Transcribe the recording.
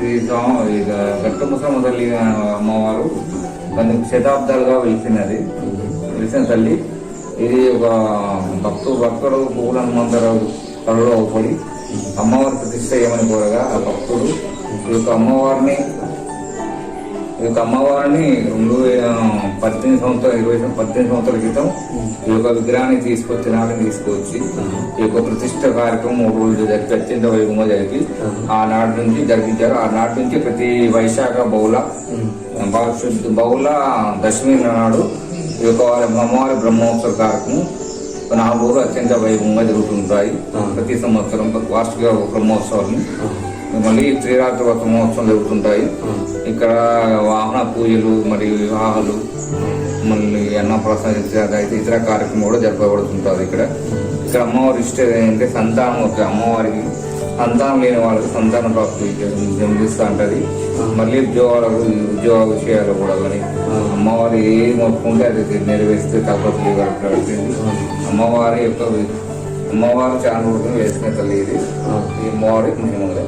ఈ గట్టుముసలమ్మ తల్లి అమ్మవారు కొన్ని శతాబ్దాలుగా వెలిసిన తల్లి. ఇది ఒక భక్తుడు పువ్వుల హనుమంతర కళలో పడి అమ్మవారి ప్రతిష్ట ఏమని కోరగా ఆ భక్తుడు ఈ యొక్క అమ్మవారిని 18 సంవత్సరాల క్రితం ఈ యొక్క విగ్రహాన్ని తీసుకొచ్చి ఈ యొక్క ప్రతిష్ట కార్యక్రమం 3 రోజులు జరిపి అత్యంత వైభవంగా జరిపి ఆనాటి నుంచి జరిపించారు. ఆనాటి నుంచి ప్రతి వైశాఖ బహుళ దశమి నాడు ఈ యొక్క అమ్మవారి బ్రహ్మోత్సవ కార్యక్రమం 4 రోజులు అత్యంత వైభవంగా జరుగుతుంటాయి. ప్రతి సంవత్సరం వార్షిక బ్రహ్మోత్సవాన్ని మళ్ళీ శ్రీరాత్రి వ్రత మహోత్సవం జరుగుతుంటాయి. ఇక్కడ వాహన పూజలు మరియు వివాహాలు మళ్ళీ అన్నప్రసన్న ఇతర కార్యక్రమం కూడా జరపబడుతుంటారు. ఇక్కడ అమ్మవారి ఇష్టం ఏంటంటే సంతానం. అమ్మవారికి సంతానం లేని వాళ్ళకి సంతాన ప్రాప్తి జన్మిస్తూ ఉంటుంది. మళ్ళీ ఉద్యోగ విషయాలు కూడా కానీ అమ్మవారి ఏ మొత్తుకుంటే అది నెరవేరిస్తే తప్పదు. అమ్మవారు చాలా రోజులు వేసిన తల్లి ఇది. ఈ అమ్మవారి మహిమగా